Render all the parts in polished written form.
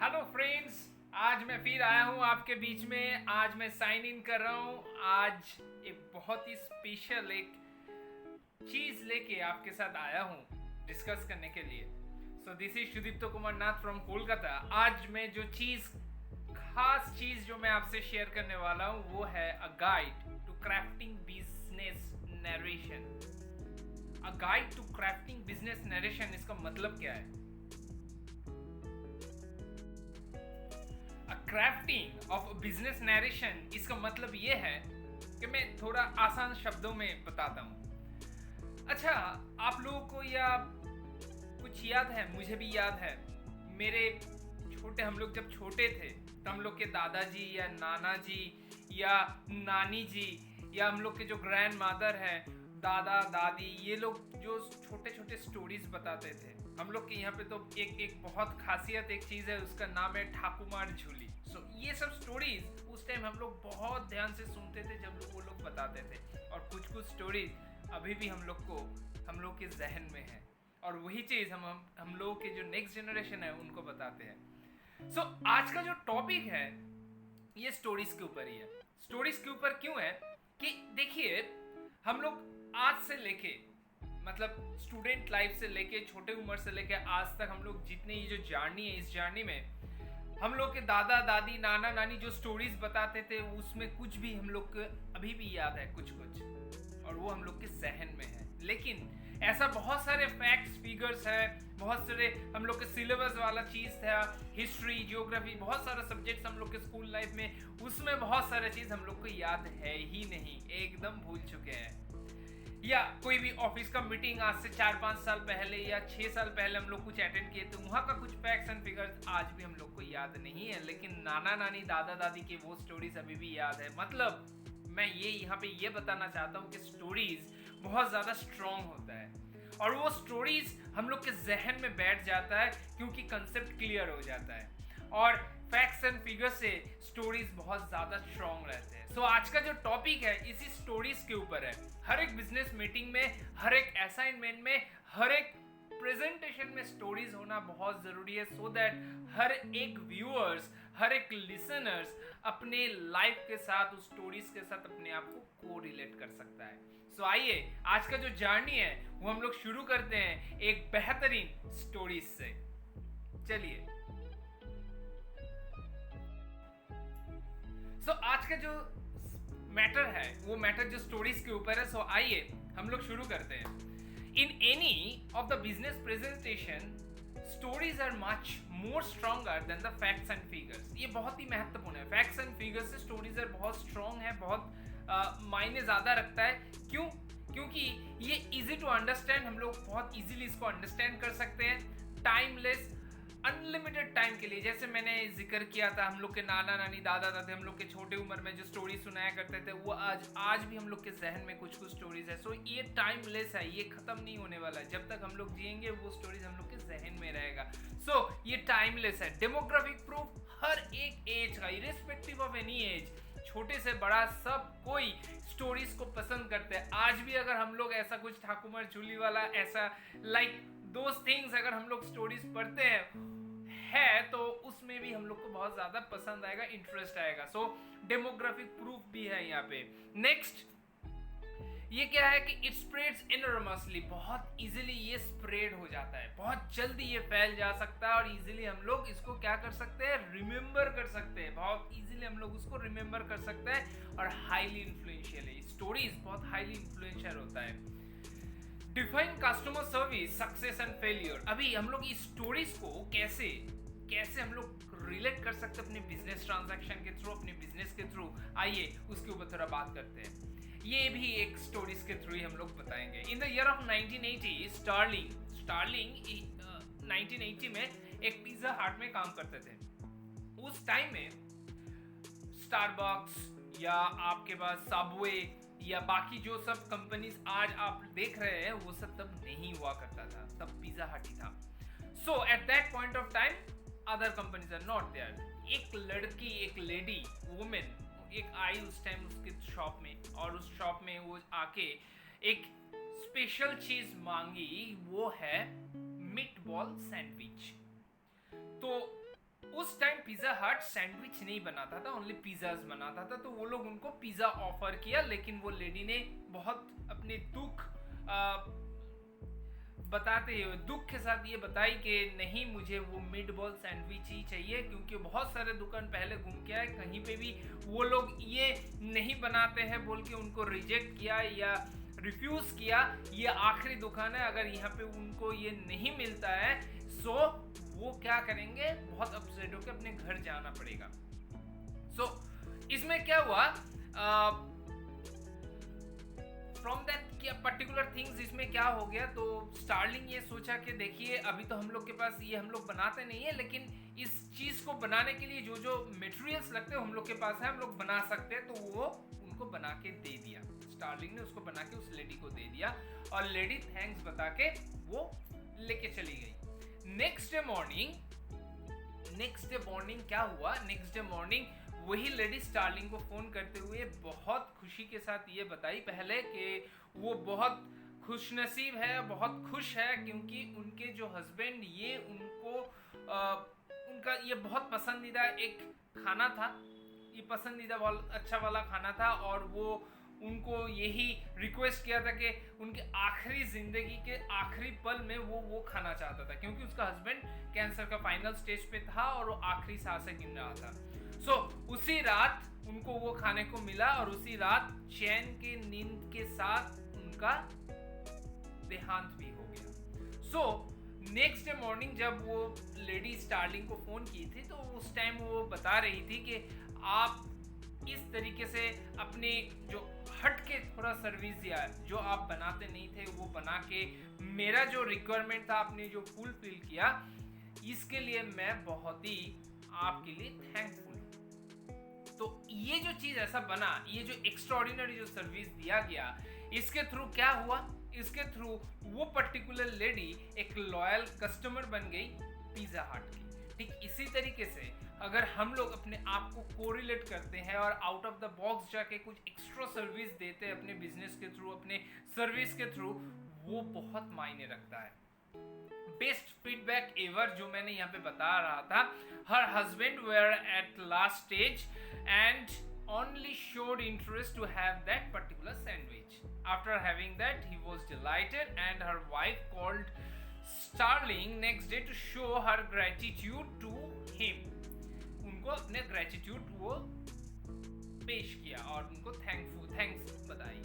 Hello friends, आज मैं फिर आया हूँ आपके बीच में। आज मैं साइन इन कर रहा हूँ। आज एक बहुत ही स्पेशल एक चीज लेके आपके साथ आया हूँ डिस्कस करने के लिए। So this is Sudipto Kumar Nath from Kolkata. आज मैं जो खास चीज जो मैं आपसे शेयर करने वाला हूँ वो है a guide to crafting business narration. A guide to crafting business narration, इसका मतलब क्या है? क्राफ्टिंग ऑफ बिजनेस नरेशन, इसका मतलब ये है कि मैं थोड़ा आसान शब्दों में बताता हूँ। अच्छा, आप लोगों को या कुछ याद है? मुझे भी याद है। मेरे हम लोग जब छोटे थे तो हम लोग के दादाजी या नाना जी या नानी जी या हम लोग के जो ग्रैंड मदर है, दादा दादी, ये लोग जो छोटे छोटे स्टोरीज बताते थे। हम लोग के यहाँ पे तो एक बहुत खासियत एक चीज है, उसका नाम है ठाकुमार झूली। ये सब स्टोरीज उस टाइम हम लोग बहुत ध्यान से सुनते थे जब वो लोग बताते थे। और कुछ कुछ स्टोरीज अभी भी हम लोग के जहन में है। और वही चीज हम लोगों के जो नेक्स्ट जनरेशन है उनको बताते हैं। आज का जो टॉपिक है ये स्टोरीज के ऊपर ही है। स्टोरीज के ऊपर क्यों है कि देखिए, हम लोग आज से लेके मतलब स्टूडेंट लाइफ से लेके छोटे उम्र से लेके आज तक हम लोग जितने ये जो जर्नी है, इस जर्नी में हम लोग के दादा दादी नाना नानी जो स्टोरीज बताते थे उसमें कुछ भी हम लोग को अभी भी याद है, कुछ कुछ, और वो हम लोग के जहन में है। लेकिन ऐसा बहुत सारे फैक्ट्स फिगर्स है, बहुत सारे हम लोग के सिलेबस वाला चीज था, हिस्ट्री जियोग्राफी, बहुत सारा सब्जेक्ट्स हम लोग के स्कूल लाइफ में, उसमें बहुत सारे चीज हम लोग को याद है ही नहीं, एकदम भूल चुके हैं। या कोई भी ऑफिस का मीटिंग आज से 4-5 साल पहले या 6 साल पहले हम लोग कुछ अटेंड किए तो वहाँ का कुछ फैक्ट्स एंड फिगर्स आज भी हम लोग को याद नहीं है, लेकिन नाना नानी दादा दादी के वो स्टोरीज अभी भी याद है। मतलब मैं ये यहाँ पे ये बताना चाहता हूँ कि स्टोरीज बहुत ज़्यादा स्ट्रॉन्ग होता है और वो स्टोरीज हम लोग के जहन में बैठ जाता है क्योंकि कंसेप्ट क्लियर हो जाता है और फैक्ट्स एंड फिगर से स्टोरीज बहुत ज्यादा स्ट्रॉन्ग रहते हैं। आज का जो टॉपिक है इसी स्टोरीज के ऊपर है। हर एक बिजनेस मीटिंग में, हर एक असाइनमेंट में, हर एक प्रेजेंटेशन में स्टोरीज होना बहुत जरूरी है सो दैट हर एक व्यूअर्स, हर एक लिसनर्स अपने लाइफ के साथ उस स्टोरीज के साथ अपने आप को को रिलेट कर सकता है। आइए आज का जो जर्नी है वो हम लोग शुरू करते हैं एक बेहतरीन स्टोरीज से। चलिए। आज का जो मैटर है वो मैटर जो स्टोरीज के ऊपर है। आइए हम लोग शुरू करते हैं। In any of the business presentation stories are much more stronger than the facts and figures. ये बहुत ही महत्वपूर्ण है। फैक्ट्स एंड फिगर्स से स्टोरीज आर बहुत स्ट्रॉन्ग है, बहुत मायने ज्यादा रखता है। क्यों? क्योंकि ये इजी टू अंडरस्टैंड, हम लोग बहुत इजीली इसको अंडरस्टैंड कर सकते हैं। टाइमलेस, अनलिमिटेड टाइम के लिए, जैसे मैंने जिक्र किया था, हम लोग के नाना नानी दादा दादी हम लोग के छोटे उम्र में जो स्टोरी सुनाया करते थे वो आज भी हम लोग के जहन में कुछ कुछ स्टोरीज है। ये टाइमलेस है, ये खत्म नहीं होने वाला है। जब तक हम लोग जिएंगे वो स्टोरीज हम लोग के जहन में रहेगा। ये टाइमलेस है। डेमोग्राफिक प्रूफ हर एक एज का, इरेस्पेक्टिव ऑफ एनी एज, छोटे से बड़ा सब कोई स्टोरीज को पसंद करते हैं। आज भी अगर हम लोग ऐसा कुछ ठाकुमार झूली वाला ऐसा लाइक दोज थिंग्स अगर हम लोग स्टोरीज पढ़ते हैं तो उसमें भी हम लोग को बहुत ज्यादा पसंद आएगा, इंटरेस्ट आएगा। डेमोग्राफिक प्रूफ भी है यहाँ पे। नेक्स्ट ये क्या है कि इट स्प्रेड्स इनॉर्मसली, बहुत इजीली ये स्प्रेड हो जाता है, बहुत जल्दी ये फैल जा सकता है और इजीली हम लोग इसको क्या कर सकते हैं, रिमेंबर कर सकते हैं। बहुत इजीली हम लोग उसको रिमेंबर कर सकते हैं और हाईली इन्फ्लुएंशियल है। स्टोरीज बहुत हाईली इन्फ्लुएंशियल होता है। Define customer service, success and failure. अभी हम लोग इस स्टोरीज को कैसे कैसे हम लोग रिलेट कर सकते हैं अपने बिजनेस ट्रांजैक्शन के थ्रू, अपने बिजनेस के थ्रू, आइए उसके ऊपर थोड़ा बात करते हैं। ये भी एक स्टोरीज के थ्रू ही हम लोग बताएंगे। In the year of 1980 starting 1980 में एक पिज्जा हट में काम करते थे। उस टाइम में स्टारबक्स या आपके पास सबवे या बाकी जो सब कंपनीज आज आप देख रहे हैं वो सब तब नहीं हुआ करता था, तब पिज्जा हट ही था। At that point of time other companies are not there. एक लड़की, एक लेडी, वुमेन एक आई उस टाइम उसके शॉप में और उस शॉप में वो आके एक स्पेशल चीज मांगी, वो है मीट बॉल सैंडविच। तो उस पिज़्ज़ा हट सैंडविच नहीं बनाता था, ओनली पिज़्ज़ाज बनाता था। तो वो लोग उनको पिज़्ज़ा ऑफर किया, लेकिन वो लेडी ने बहुत अपने दुख बताते हुए दुख के साथ ये बताई कि नहीं, मुझे वो मीट बॉल सैंडविच ही चाहिए, क्योंकि बहुत सारे दुकान पहले घूम के आए, कहीं पे भी वो लोग ये नहीं बनाते हैं बोल के उनको रिजेक्ट किया या रिफ्यूज़ किया। ये आखिरी दुकान है, अगर यहाँ पे उनको ये नहीं मिलता है सो वो क्या करेंगे, बहुत अपसेट होकर अपने घर जाना पड़ेगा। सो इसमें क्या हुआ, फ्रॉम दैट पर्टिकुलर थिंग्स इसमें क्या हो गया, तो स्टारलिंग ये सोचा कि देखिए अभी तो हम लोग के पास ये हम लोग बनाते नहीं है, लेकिन इस चीज़ को बनाने के लिए जो जो मटेरियल्स लगते हैं हम लोग के पास है, हम लोग बना सकते हैं। तो वो उनको बना के दे दिया, स्टारलिंग ने उसको बना के उस लेडी को दे दिया और लेडी थैंक्स बता के वो लेके चली गई। नेक्स्ट डे मॉर्निंग क्या हुआ, नेक्स्ट डे मॉर्निंग वही लेडी स्टारलिंग को फोन करते हुए बहुत खुशी के साथ ये बताई पहले कि वो बहुत खुशनसीब है, बहुत खुश है, क्योंकि उनके जो हस्बैंड ये उनको उनका ये बहुत पसंदीदा एक खाना था, ये पसंदीदा अच्छा वाला खाना था, और वो उनको यही रिक्वेस्ट किया था कि उनके आखिरी जिंदगी के आखिरी पल में वो खाना चाहता था, क्योंकि उसका हस्बैंड कैंसर का फाइनल स्टेज पे था और वो आखिरी सांसें गिन रहा था। सो उसी रात उनको वो खाने को मिला और उसी रात चैन के नींद के साथ उनका देहांत भी हो गया। सो नेक्स्ट डे मॉर्निंग जब वो लेडी स्टारलिंग को फोन की थी, तो उस टाइम वो बता रही थी कि आप इस तरीके से अपने जो हट के थोड़ा सर्विस दिया, जो आप बनाते नहीं थे वो बना के मेरा जो रिक्वायरमेंट था आपने जो फुलफिल किया, इसके लिए मैं बहुत ही आपके लिए थैंकफुल हूँ। तो ये जो चीज ऐसा बना, ये जो एक्स्ट्राऑर्डिनरी जो सर्विस दिया गया, इसके थ्रू क्या हुआ, इसके थ्रू वो पर्टिकुलर लेडी एक लॉयल कस्टमर बन गई पिज़्ज़ा हट की। ठीक इसी तरीके से अगर हम लोग अपने आप को कोरिलेट करते हैं और आउट ऑफ द बॉक्स जाके कुछ एक्स्ट्रा सर्विस देते हैं अपने बिजनेस के थ्रू, अपने सर्विस के थ्रू, वो बहुत मायने रखता है। बेस्ट फीडबैक एवर जो मैंने यहाँ पे बता रहा था, her husband were at last stage and only showed interest to have that particular sandwich. After having that, he was delighted and her wife called Starling next day to show her gratitude to him. उनको अपने gratitude वो पेश किया और उनको thanks बताई.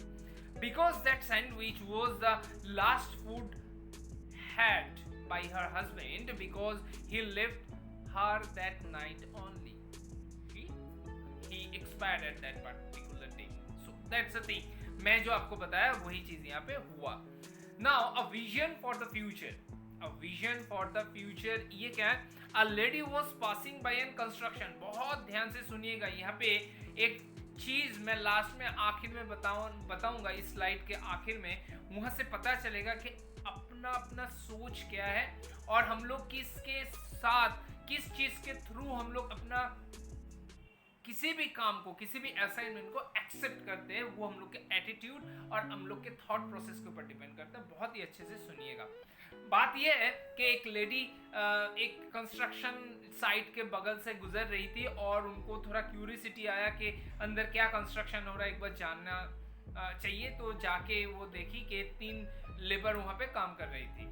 Because that sandwich was the last food had by her husband because he left her that night only. He expired at that particular day. So that's the thing. मैं जो आपको बताया वही चीज यहाँ पे हुआ. Now a vision for the future. A vision for the future ये क्या है? A lady was passing by an construction. बहुत ध्यान से सुनिएगा, यहाँ पे एक चीज मैं लास्ट में आखिर में बताऊंगा इस स्लाइड के आखिर में, वहां से पता चलेगा कि अपना सोच क्या है और हम लोग किसके साथ किस चीज के थ्रू हम लोग अपना किसी भी काम को, किसी भी असाइनमेंट को एक्सेप्ट करते हैं, वो हम लोग के एटीट्यूड और हम लोग के थॉट प्रोसेस के ऊपर डिपेंड करता है। बहुत ही अच्छे से सुनिएगा। बात यह है कि एक लेडी एक कंस्ट्रक्शन साइट के बगल से गुजर रही थी और उनको थोड़ा क्यूरियोसिटी आया कि अंदर क्या कंस्ट्रक्शन हो रहा है, एक बार जानना चाहिए। तो जाके वो देखी कि 3 लेबर वहाँ पे काम कर रही थी।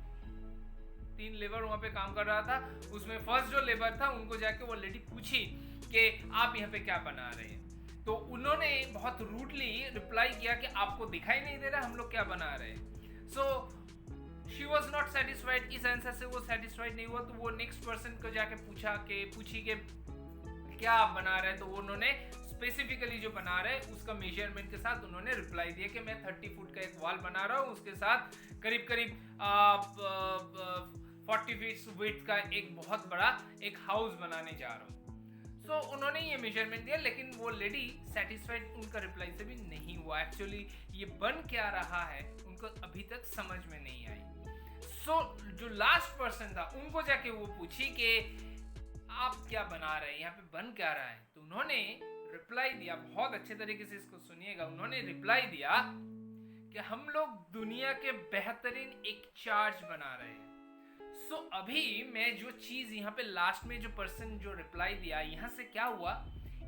3 लेबर वहाँ पे काम कर रहा था। उसमें फर्स्ट जो लेबर था उनको जाके वो लेडी पूछी कि आप यहाँ पे क्या बना रहे हैं। तो उन्होंने बहुत रूडली रिप्लाई किया कि आपको दिखाई नहीं दे रहा हम लोग क्या बना रहे हैं। So she was not satisfied. इस आंसर से वो सेटिस्फाइड नहीं हुआ, तो वो नेक्स्ट पर्सन को जाके पूछी कि क्या आप बना रहे हैं। तो उन्होंने स्पेसिफिकली जो बना रहे हैं उसका मेजरमेंट के साथ उन्होंने रिप्लाई दिया कि मैं 30 फुट का एक वॉल बना रहा हूँ, उसके साथ करीब 40 फीट विड्थ का एक बहुत बड़ा एक हाउस बनाने जा रहा हूँ। सो उन्होंने ये मेजरमेंट दिया, लेकिन वो लेडी सेटिस्फाइड उनका रिप्लाई से भी नहीं हुआ। एक्चुअली ये बन क्या रहा है उनको अभी तक समझ में नहीं आई। सो जो लास्ट पर्सन था उनको जाके वो पूछी कि आप क्या बना रहे हैं, यहाँ पे बन क्या रहा है। तो उन्होंने रिप्लाई दिया, बहुत अच्छे तरीके से इसको सुनिएगा। उन्होंने रिप्लाई दिया कि हम लोग दुनिया के बेहतरीन एक चार्ज बना रहे हैं। अभी मैं जो चीज यहाँ पे लास्ट में जो पर्सन जो रिप्लाई दिया, यहाँ से क्या हुआ,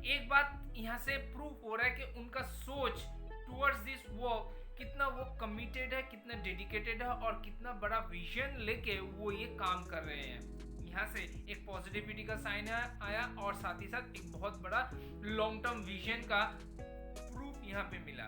एक बात यहाँ से प्रूफ हो रहा है कि उनका सोच टुवर्ड्स दिस वर्क कितना वो कमिटेड है, कितना डेडिकेटेड है और कितना बड़ा विजन लेके वो ये काम कर रहे हैं। यहाँ से एक पॉजिटिविटी का साइन आया और साथ ही साथ एक बहुत बड़ा लॉन्ग टर्म विजन का प्रूफ यहाँ पे मिला।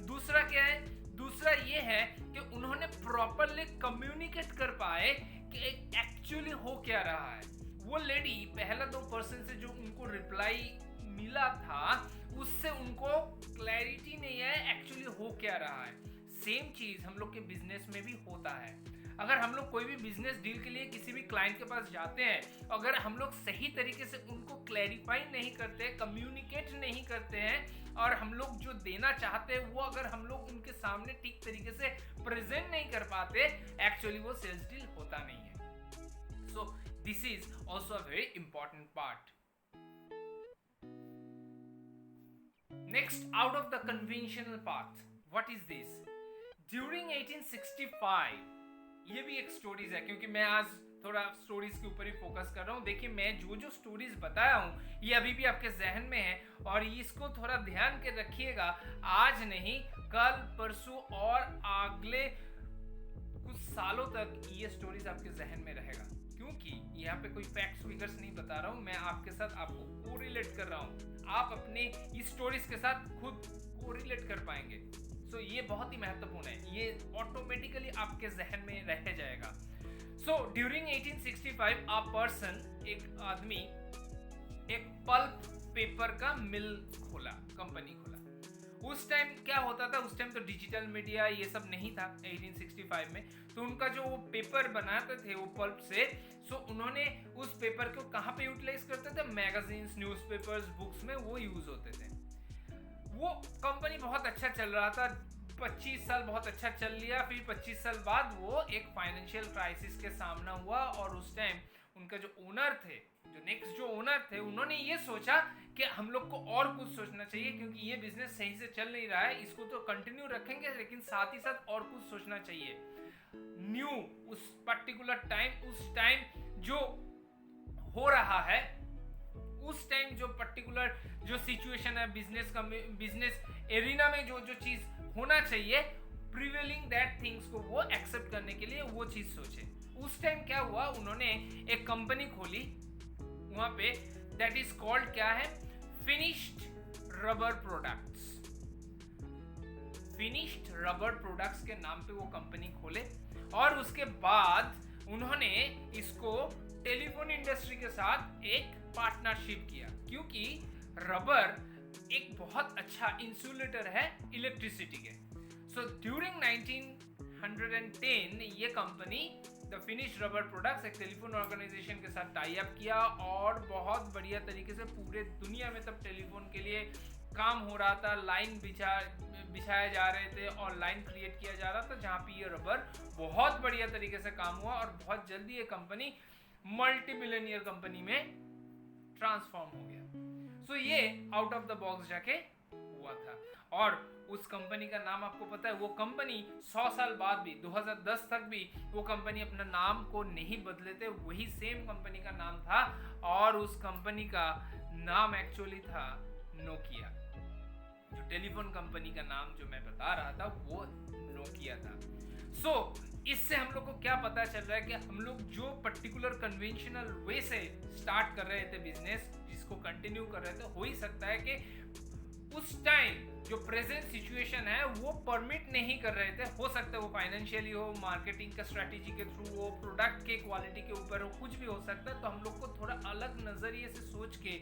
दूसरा क्या है, दूसरा ये है कि उन्होंने प्रॉपरली कम्युनिकेट कर पाए कि एक्चुअली हो क्या रहा है। वो लेडी पहला 2 पर्सन से जो उनको रिप्लाई मिला था उससे उनको क्लैरिटी नहीं है एक्चुअली हो क्या रहा है। सेम चीज हम लोग के बिजनेस में भी होता है। अगर हम लोग कोई भी बिजनेस डील के लिए किसी भी क्लाइंट के पास जाते हैं, अगर हम लोग सही तरीके से उनको क्लैरिफाई नहीं करते, कम्युनिकेट नहीं करते हैं और हम लोग जो देना चाहते हैं वो अगर हम लोग उनके सामने ठीक तरीके से प्रेजेंट नहीं कर पाते, एक्चुअली वो सेल्स डील होता नहीं है। So this is also a very important part. Next, out of the conventional path, what is this? During 1865, ये भी एक स्टोरीज है क्योंकि मैं आज थोड़ा स्टोरीज के ऊपर ही फोकस कर रहा हूँ। देखिए मैं जो स्टोरीज बताया हूँ ये अभी भी आपके जहन में है और इसको थोड़ा ध्यान के रखिएगा। आज नहीं, कल, परसों और अगले कुछ सालों तक ये स्टोरीज आपके जहन में रहेगा, क्योंकि यहाँ पे कोई फैक्ट्स फिगर्स नहीं बता रहा हूँ, मैं आपके साथ आपको कोरिलेट कर रहा हूँ। आप अपने इस स्टोरीज के साथ खुद कोरिलेट कर पाएंगे। सो ये बहुत ही महत्वपूर्ण है, ये ऑटोमेटिकली आपके जहन में रह जाएगा। सो ड्यूरिंग 1865 अ पर्सन, एक आदमी एक पल्प पेपर का मिल खोला, कंपनी खोला। उस टाइम क्या होता था, उस टाइम तो डिजिटल मीडिया ये सब नहीं था 1865 में। तो उनका जो वो पेपर बनाते थे वो पल्प से, सो उन्होंने उस पेपर को कहाँ पे यूटिलाइज करते थे, मैगजीन्स, न्यूज़पेपर्स, बुक्स में वो यूज होते थे। वो कंपनी बहुत अच्छा चल रहा था, 25 साल बहुत अच्छा चल लिया। फिर 25 साल बाद वो एक फाइनेंशियल क्राइसिस के सामना हुआ और उस टाइम उनका जो ओनर थे, जो नेक्स्ट जो ओनर थे, उन्होंने ये सोचा कि हम लोग को और कुछ सोचना चाहिए क्योंकि ये बिजनेस सही से चल नहीं रहा है, इसको तो कंटिन्यू रखेंगे लेकिन साथ ही साथ और कुछ सोचना चाहिए न्यू। उस पर्टिकुलर टाइम, उस टाइम जो हो रहा है, उस टाइम जो पर्टिकुलर जो सिचुएशन है बिजनेस एरिना में जो चीज होना चाहिए, प्रिवेलिंग दैट थिंग्स को वो एक्सेप्ट करने के लिए वो चीज सोचे। उस टाइम क्या हुआ, उन्होंने एक कंपनी खोली वहां पे, दैट इज कॉल्ड क्या है, finished rubber products. Finished rubber products के नाम पे वो कंपनी खोले और उसके बाद उन्होंने इसको टेलीफोन इंडस्ट्री के साथ एक पार्टनरशिप किया, क्योंकि रबर एक बहुत अच्छा इंसुलेटर है इलेक्ट्रिसिटी के। सो ड्यूरिंग 1910 ये company the finish rubber products एक टेलीफोन ऑर्गेनाइजेशन के साथ टाई अप किया और बहुत बढ़िया तरीके से पूरे दुनिया में तब टेलीफोन के लिए काम हो रहा था। लाइन बिछाए जा रहे थे और लाइन क्रिएट किया जा रहा था, जहाँ पे ये रबर बहुत बढ़िया तरीके से काम हुआ और बहुत जल्दी ये कंपनी मल्टी मिलियनियर कंपनी में ट्रांसफॉर्म हो गया। सो ये आउट ऑफ द बॉक्स जाके हुआ था और उस कंपनी का नाम आपको पता है, वो कंपनी 100 साल बाद भी 2010 तक भी वो कंपनी अपना नाम को नहीं बदले थे, वही सेम कंपनी का नाम था और उस कंपनी का नाम एक्चुअली था नोकिया। जो टेलीफोन कंपनी का नाम जो मैं बता रहा था वो नोकिया था। सो इससे हम लोग को क्या पता चल रहा है कि हम लोग जो पर्टिकुलर कन्वेंशनल वे से स्टार्ट कर रहे थे बिजनेस, जिसको कंटिन्यू कर रहे थे, हो ही सकता है कि उस टाइम जो प्रेजेंट सिचुएशन है वो परमिट नहीं कर रहे थे। हो सकता है वो फाइनेंशियली हो, मार्केटिंग का स्ट्रेटेजी के थ्रू हो, प्रोडक्ट के क्वालिटी के ऊपर हो, कुछ भी हो सकता है। तो हम लोग को थोड़ा अलग नजरिए से सोच के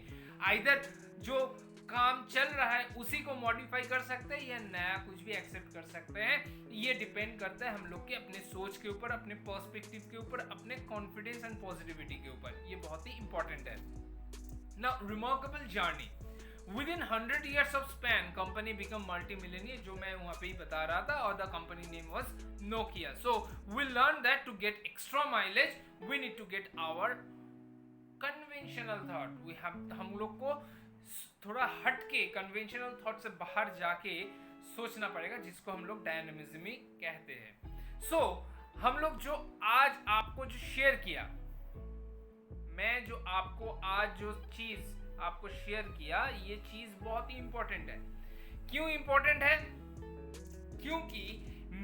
आइदर जो काम चल रहा है उसी को मॉडिफाई कर सकते हैं या नया कुछ भी एक्सेप्ट कर सकते हैं। ये डिपेंड करता है हम लोग के अपने सोच के ऊपर, अपने पर्सपेक्टिव के ऊपर, अपने कॉन्फिडेंस एंड पॉजिटिविटी के ऊपर। ये बहुत ही इंपॉर्टेंट है। Now remarkable journey within 100 years of span company become multi-millionaire, जो मैं वहाँ पे ही बता रहा था, और the company name was Nokia. So we learned that to get extra mileage we need to get our conventional thought. we have हम लोग को थोड़ा हट के conventional thought से बाहर जाके सोचना पड़ेगा, जिसको हम लोग डायनामिज्म कहते हैं। So हम लोग जो आज आपको जो शेयर किया, मैं जो आपको आज जो चीज आपको शेयर किया, ये चीज बहुत ही इंपॉर्टेंट है। क्यों इंपॉर्टेंट है? क्योंकि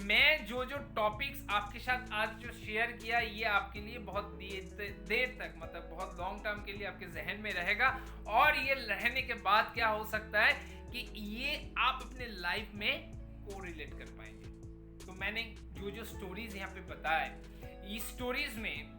मैं जो जो टॉपिक्स आपके साथ आज जो शेयर किया, ये आपके लिए बहुत देर तक, मतलब बहुत लॉन्ग टर्म के लिए आपके जहन में रहेगा। और ये रहने के बाद क्या हो सकता है कि ये आप अपने लाइफ में कोरिलेट कर पाएंगे। तो मैंने जो जो स्टोरीज यहाँ पे बताया, इस स्टोरीज में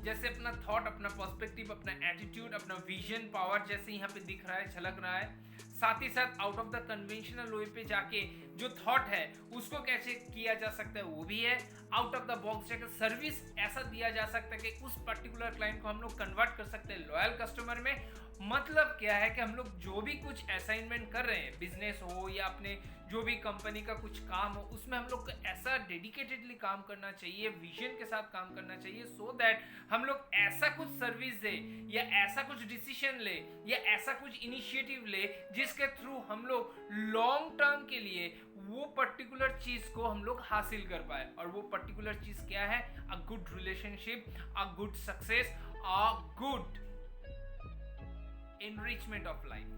जैसे अपना थॉट, अपना पर्सपेक्टिव, अपना एटीट्यूड, अपना विजन पावर जैसे यहाँ पे दिख रहा है, झलक रहा है। साथ ही साथ out of the conventional way पे जाके जो थॉट है उसको कैसे किया जा सकता है वो भी है। आउट ऑफ द बॉक्स जाकर सर्विस ऐसा दिया जा सकता है कि उस पर्टिकुलर क्लाइंट को हम लोग कन्वर्ट कर सकते हैं लॉयल कस्टमर में। मतलब क्या है कि हम लोग जो भी कुछ असाइनमेंट कर रहे हैं, बिजनेस हो या अपने जो भी कंपनी का कुछ काम हो, उसमें हम लोग को ऐसा डेडिकेटेडली काम करना चाहिए, विजन के साथ काम करना चाहिए, सो दैट हम लोग ऐसा कुछ सर्विस दे या ऐसा कुछ डिसीजन ले या ऐसा कुछ इनिशिएटिव ले जिसके थ्रू हम लोग लॉन्ग टर्म के लिए वो पर्टिकुलर चीज को हम लोग हासिल कर पाए। और वो पर्टिकुलर चीज क्या है? A good relationship, a good success, a good enrichment of life.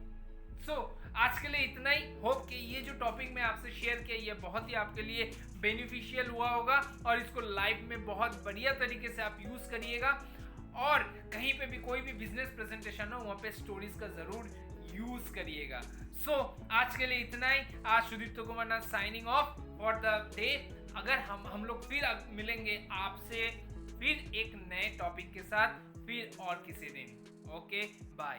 So आज के लिए इतना ही। होप कि ये जो टॉपिक मैं आपसे शेयर किया, ये बहुत ही आपके लिए बेनिफिशियल हुआ होगा और इसको लाइफ में बहुत बढ़िया तरीके से आप यूज करिएगा। और कहीं पे भी कोई भी बिजनेस प्रेजेंटेशन हो, वहां पे स्टोरीज का जरूर यूज करिएगा। सो आज के लिए इतना ही। आज Sudipta Kumar Nath signing off for the day. अगर हम लोग फिर मिलेंगे आपसे फिर एक नए टॉपिक के साथ, फिर और किसी दिन। Okay, bye.